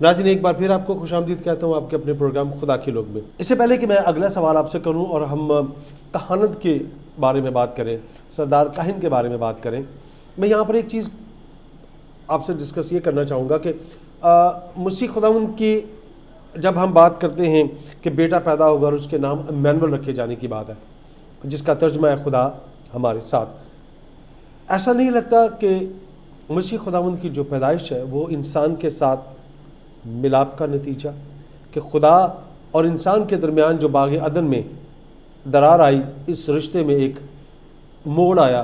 ناظرین ایک بار پھر آپ کو خوش آمدید کہتا ہوں آپ کے اپنے پروگرام خدا کے لوگ میں۔ اس سے پہلے کہ میں اگلا سوال آپ سے کروں اور ہم کہانت کے بارے میں بات کریں، سردار کاہن کے بارے میں بات کریں، میں یہاں پر ایک چیز آپ سے ڈسکس یہ کرنا چاہوں گا کہ مسیح خداوند کی جب ہم بات کرتے ہیں کہ بیٹا پیدا ہوگا اور اس کے نام ایمینول رکھے جانے کی بات ہے، جس کا ترجمہ ہے خدا ہمارے ساتھ، ایسا نہیں لگتا کہ مسیح خداوند کی جو پیدائش ہے وہ انسان کے ساتھ ملاپ کا نتیجہ، کہ خدا اور انسان کے درمیان جو باغ عدن میں درار آئی، اس رشتے میں ایک موڑ آیا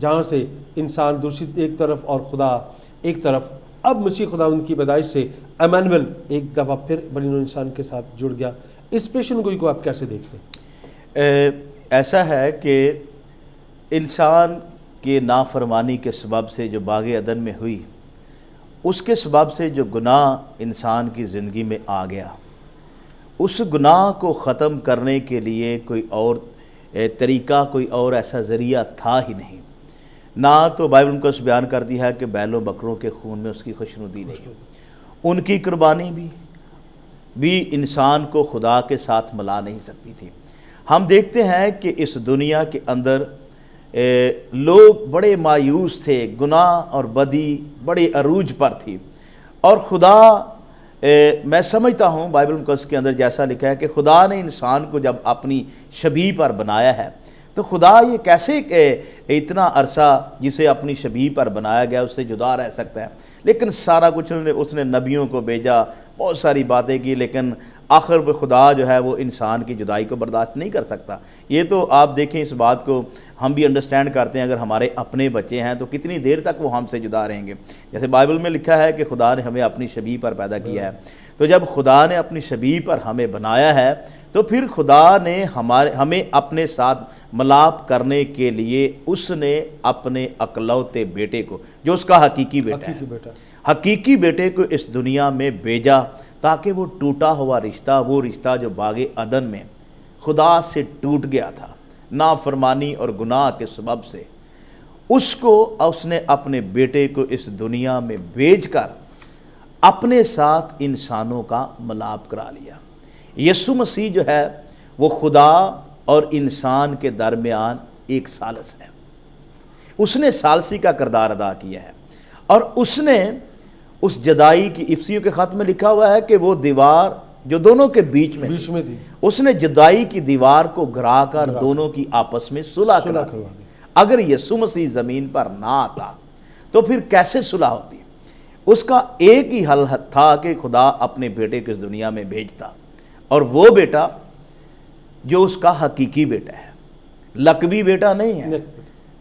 جہاں سے انسان دوسری ایک طرف اور خدا ایک طرف، اب مسیح خداوند کی پیدائش سے ایمینول ایک دفعہ پھر بنی نوع انسان کے ساتھ جڑ گیا۔ اس پیشن گوئی کو آپ کیسے دیکھتے ہیں؟ ایسا ہے کہ انسان کی نافرمانی کے سبب سے جو باغ عدن میں ہوئی، اس کے سبب سے جو گناہ انسان کی زندگی میں آ گیا، اس گناہ کو ختم کرنے کے لیے کوئی اور طریقہ، کوئی اور ایسا ذریعہ تھا ہی نہیں۔ نہ تو بائبل مقدس بیان کرتی ہے کہ بیلوں بکروں کے خون میں اس کی خوشنودی نہیں، ان کی قربانی بھی انسان کو خدا کے ساتھ ملا نہیں سکتی تھی۔ ہم دیکھتے ہیں کہ اس دنیا کے اندر لوگ بڑے مایوس تھے، گناہ اور بدی بڑے عروج پر تھی، اور خدا میں سمجھتا ہوں بائبل مقدس کے اندر جیسا لکھا ہے کہ خدا نے انسان کو جب اپنی شبیہ پر بنایا ہے، تو خدا یہ کیسے کہ اتنا عرصہ جسے اپنی شبیہ پر بنایا گیا اس سے جدا رہ سکتا ہے؟ لیکن سارا کچھ اس نے نبیوں کو بھیجا، بہت ساری باتیں کی، لیکن آخر پہ خدا جو ہے وہ انسان کی جدائی کو برداشت نہیں کر سکتا۔ یہ تو آپ دیکھیں، اس بات کو ہم بھی انڈرسٹینڈ کرتے ہیں، اگر ہمارے اپنے بچے ہیں تو کتنی دیر تک وہ ہم سے جدا رہیں گے؟ جیسے بائبل میں لکھا ہے کہ خدا نے ہمیں اپنی شبیہ پر پیدا کیا ہے، تو جب خدا نے اپنی شبیہ پر ہمیں بنایا ہے تو پھر خدا نے ہمیں اپنے ساتھ ملاپ کرنے کے لیے اس نے اپنے اکلوتے بیٹے کو، جو اس کا حقیقی بیٹا ہے، حقیقی بیٹے کو اس دنیا میں بھیجا، تاکہ وہ ٹوٹا ہوا رشتہ، وہ رشتہ جو باغ عدن میں خدا سے ٹوٹ گیا تھا نافرمانی اور گناہ کے سبب سے، اس کو اس نے اپنے بیٹے کو اس دنیا میں بھیج کر اپنے ساتھ انسانوں کا ملاپ کرا لیا۔ یسوع مسیح جو ہے وہ خدا اور انسان کے درمیان ایک ثالث ہے، اس نے ثالثی کا کردار ادا کیا ہے، اور اس نے اس جدائی کی، افسیوں کے خط میں لکھا ہوا ہے کہ وہ دیوار جو دونوں کے بیچ میں تھی، اس نے جدائی کی دیوار کو گرا کر دونوں کی آپس میں صلح کرا دی۔ اگر یسوع مسیح زمین پر نہ آتا تو پھر کیسے صلح ہوتی؟ اس کا ایک ہی حل تھا کہ خدا اپنے بیٹے کو اس دنیا میں بھیجتا، اور وہ بیٹا جو اس کا حقیقی بیٹا ہے، لقبی بیٹا نہیں ہے،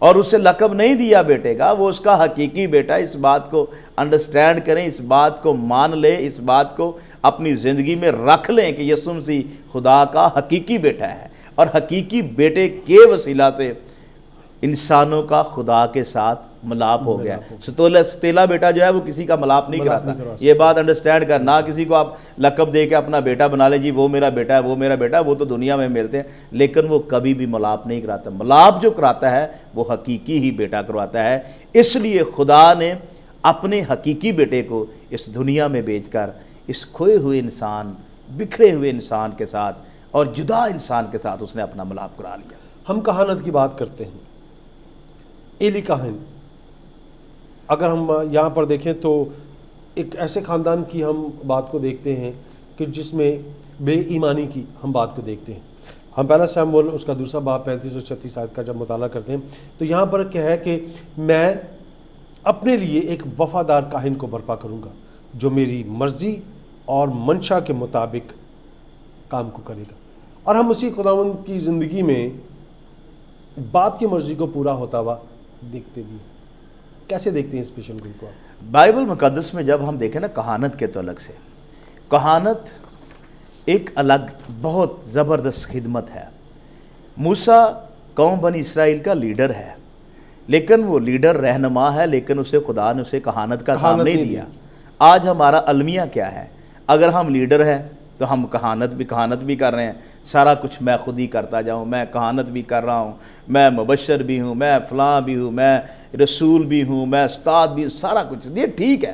اور اسے لقب نہیں دیا بیٹے کا، وہ اس کا حقیقی بیٹا۔ اس بات کو انڈرسٹینڈ کریں، اس بات کو مان لیں، اس بات کو اپنی زندگی میں رکھ لیں کہ یسوع مسیح خدا کا حقیقی بیٹا ہے، اور حقیقی بیٹے کے وسیلہ سے انسانوں کا خدا کے ساتھ ملاپ ہو گیا۔ ستیلا بیٹا جو ہے وہ کسی کا ملاپ نہیں کراتا، یہ بات انڈرسٹینڈ کرنا۔ کسی کو آپ لقب دے کے اپنا بیٹا بنا لے، جی وہ میرا بیٹا ہے، وہ میرا بیٹا ہے، وہ تو دنیا میں ملتے ہیں، لیکن وہ کبھی بھی ملاپ نہیں کراتا۔ ملاپ جو کراتا ہے وہ حقیقی ہی بیٹا کرواتا ہے۔ اس لیے خدا نے اپنے حقیقی بیٹے کو اس دنیا میں بھیج کر اس کھوئے ہوئے انسان، بکھرے ہوئے انسان کے ساتھ اور جدا انسان کے ساتھ اس نے اپنا ملاپ کرا لیا۔ ہم کہانت کی بات کرتے ہیں، ایلی کاہن، اگر ہم یہاں پر دیکھیں تو ایک ایسے خاندان کی ہم بات کو دیکھتے ہیں کہ جس میں بے ایمانی کی ہم بات کو دیکھتے ہیں۔ ہم پہلا سیموئیل اس کا دوسرا باب 35 اور 36 آیت کا جب مطالعہ کرتے ہیں تو یہاں پر کیا ہے کہ میں اپنے لیے ایک وفادار کاہن کو برپا کروں گا جو میری مرضی اور منشا کے مطابق کام کو کرے گا۔ اور ہم مسیح خداوند کی زندگی میں باپ کی مرضی کو پورا ہوتا ہوا دیکھتے بھی ہیں۔ کیسے دیکھتے ہیں اس پیشن گوئی کو آپ؟ بائبل مقدس میں جب ہم دیکھیں نا کہانت کے تعلق سے، کہانت ایک الگ بہت زبردست خدمت ہے۔ موسیٰ قوم بنی اسرائیل کا لیڈر ہے، لیکن وہ لیڈر رہنما ہے، لیکن اسے خدا نے اسے کہانت کا کام نہیں دیا۔ آج ہمارا المیہ کیا ہے؟ اگر ہم لیڈر ہیں تو ہم کہانت بھی کر رہے ہیں، سارا کچھ میں خود ہی کرتا جاؤں، میں کہانت بھی کر رہا ہوں، میں مبشر بھی ہوں، میں فلاں بھی ہوں، میں رسول بھی ہوں، میں استاد بھی ہوں، سارا کچھ یہ ٹھیک ہے،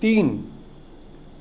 3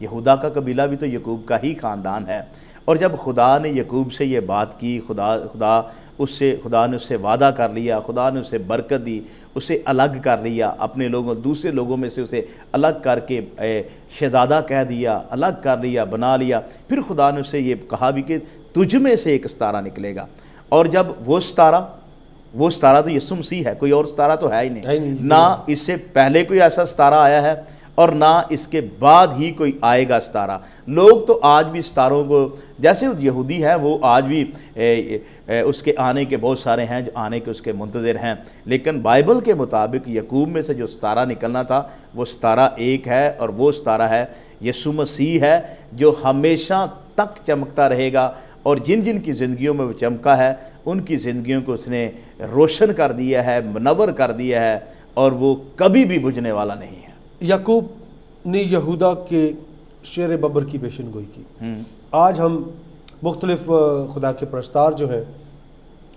یہودا کا قبیلہ بھی تو یعقوب کا ہی خاندان ہے، اور جب خدا نے یعقوب سے یہ بات کی، خدا نے اس سے وعدہ کر لیا، خدا نے اسے برکت دی، اسے الگ کر لیا، اپنے دوسرے لوگوں میں سے اسے الگ کر کے شہزادہ کہہ دیا، الگ کر لیا، بنا لیا، پھر خدا نے اسے یہ کہا بھی کہ تجھ میں سے ایک ستارہ نکلے گا، اور جب وہ ستارہ تو یسوع مسیح ہے، کوئی اور ستارہ تو ہے ہی نہیں، نہ اس سے پہلے کوئی ایسا ستارہ آیا ہے اور نہ اس کے بعد ہی کوئی آئے گا ستارہ۔ لوگ تو آج بھی ستاروں کو، جیسے یہودی ہے وہ آج بھی اس کے آنے کے بہت سارے ہیں جو آنے کے اس کے منتظر ہیں، لیکن بائبل کے مطابق یعقوب میں سے جو ستارہ نکلنا تھا وہ ستارہ ایک ہے، اور وہ ستارہ ہے یسوع مسیح ہے، جو ہمیشہ تک چمکتا رہے گا، اور جن جن کی زندگیوں میں وہ چمکا ہے ان کی زندگیوں کو اس نے روشن کر دیا ہے، منور کر دیا ہے، اور وہ کبھی بھی بجھنے والا نہیں ہے۔ یعقوب نے یہودا کے شیر ببر کی پیشن گوئی کی۔ آج ہم مختلف خدا کے پرستار جو ہیں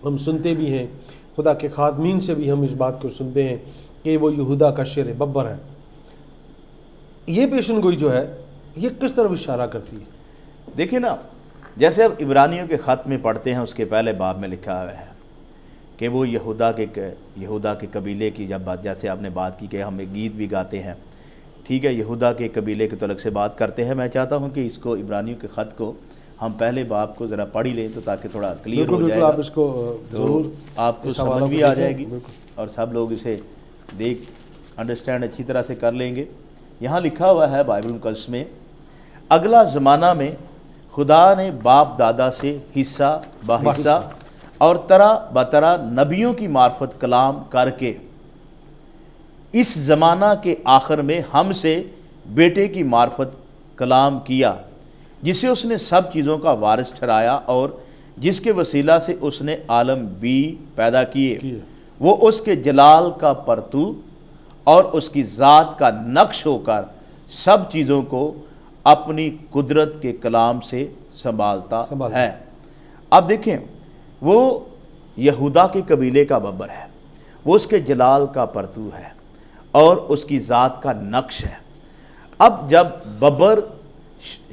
ہم سنتے بھی ہیں، خدا کے خادمین سے بھی ہم اس بات کو سنتے ہیں کہ وہ یہودا کا شیر ببر ہے۔ یہ پیشن گوئی جو ہے یہ کس طرف اشارہ کرتی ہے؟ دیکھیں نا، جیسے اب عبرانیوں کے خط میں پڑھتے ہیں، اس کے پہلے باب میں لکھا ہوا ہے کہ وہ یہودا کے قبیلے کی جب بات، جیسے آپ نے بات کی کہ ہم ایک گیت بھی گاتے ہیں، ٹھیک ہے، یہودا کے قبیلے کے تعلق سے بات کرتے ہیں۔ میں چاہتا ہوں کہ اس کو عبرانیوں کے خط کو ہم پہلے باب کو ذرا پڑھ ہی لیں تو تاکہ تھوڑا کلیئر ہو جائے گا، آپ اس کو ضرور آپ کو سمجھ بھی آ جائے گی اور سب لوگ اسے انڈرسٹینڈ اچھی طرح سے کر لیں گے۔ یہاں لکھا ہوا ہے بائبل مقدس میں، اگلا زمانہ میں خدا نے باپ دادا سے حصہ بحصہ اور طرح بطرح نبیوں کی معرفت کلام کر کے اس زمانہ کے آخر میں ہم سے بیٹے کی معرفت کلام کیا، جسے اس نے سب چیزوں کا وارث ٹھہرایا اور جس کے وسیلہ سے اس نے عالم بھی پیدا کیے۔ وہ اس کے جلال کا پرتو اور اس کی ذات کا نقش ہو کر سب چیزوں کو اپنی قدرت کے کلام سے سنبھالتا ہے۔ اب دیکھیں، وہ یہودا کے قبیلے کا ببر ہے، وہ اس کے جلال کا پرتو ہے اور اس کی ذات کا نقش ہے۔ اب جب ببر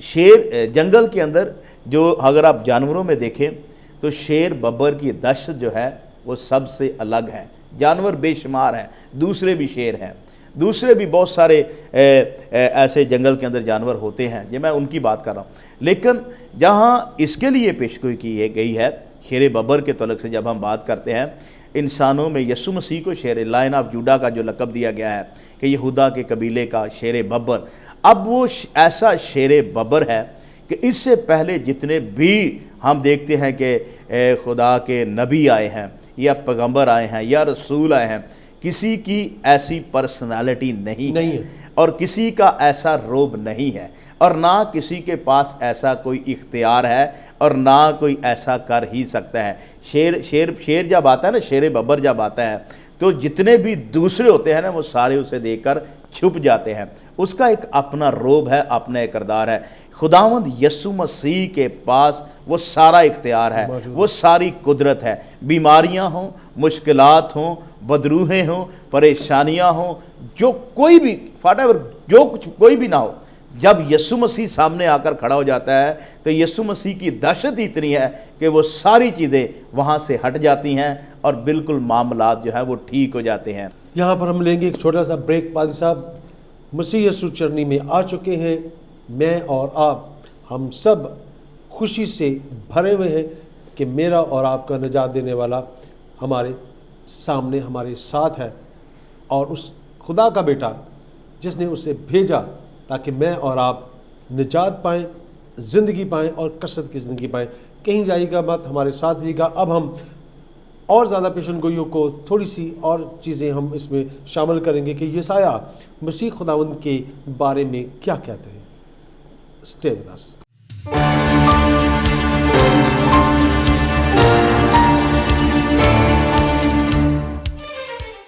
شیر جنگل کے اندر، جو اگر آپ جانوروں میں دیکھیں تو شیر ببر کی دہشت جو ہے وہ سب سے الگ ہے۔ جانور بے شمار ہیں، دوسرے بھی شیر ہیں، دوسرے بھی بہت سارے ایسے جنگل کے اندر جانور ہوتے ہیں، میں ان کی بات کر رہا ہوں، لیکن جہاں اس کے لیے پیشگوئی کی گئی ہے شیر ببر کے تعلق سے، جب ہم بات کرتے ہیں انسانوں میں یسوع مسیح کو شیر لائن آف جوڈا کا جو لقب دیا گیا ہے کہ یہودا کے قبیلے کا شیر ببر، اب وہ ایسا شیر ببر ہے کہ اس سے پہلے جتنے بھی ہم دیکھتے ہیں کہ خدا کے نبی آئے ہیں یا پیغمبر آئے ہیں یا رسول آئے ہیں، کسی کی ایسی پرسنالٹی نہیں ہے اور کسی کا ایسا روب نہیں ہے، اور نہ کسی کے پاس ایسا کوئی اختیار ہے اور نہ کوئی ایسا کر ہی سکتا ہے۔ شیر جب آتا ہے نا، شیر ببر جب آتا ہے تو جتنے بھی دوسرے ہوتے ہیں نا وہ سارے اسے دیکھ کر چھپ جاتے ہیں۔ اس کا ایک اپنا روب ہے، اپنا ایک کردار ہے۔ خداوند یسوع مسیح کے پاس وہ سارا اختیار ہے، وہ ساری قدرت ہے۔ بیماریاں ہوں، مشکلات ہوں، بدروہیں ہوں، پریشانیاں ہوں، جو کوئی بھی جو کچھ کوئی بھی نہ ہو، جب یسوع مسیح سامنے آ کر کھڑا ہو جاتا ہے تو یسوع مسیح کی دہشت اتنی ہے کہ وہ ساری چیزیں وہاں سے ہٹ جاتی ہیں اور بالکل معاملات جو ہے وہ ٹھیک ہو جاتے ہیں۔ یہاں پر ہم لیں گے ایک چھوٹا سا بریک۔ پادری صاحب، مسیح یسوع چرنی میں آ چکے ہیں، میں اور آپ ہم سب خوشی سے بھرے ہوئے ہیں کہ میرا اور آپ کا نجات دینے والا ہمارے سامنے ہمارے ساتھ ہے، اور اس خدا کا بیٹا جس نے اسے بھیجا تاکہ میں اور آپ نجات پائیں، زندگی پائیں اور کثرت کی زندگی پائیں۔ کہیں جائے گا مت، ہمارے ساتھ رہیے گا۔ اب ہم اور زیادہ پیشن گوئیوں کو تھوڑی سی اور چیزیں ہم اس میں شامل کریں گے کہ یسایہ مسیح خداوند کے بارے میں کیا کہتے ہیں۔ Stay with us.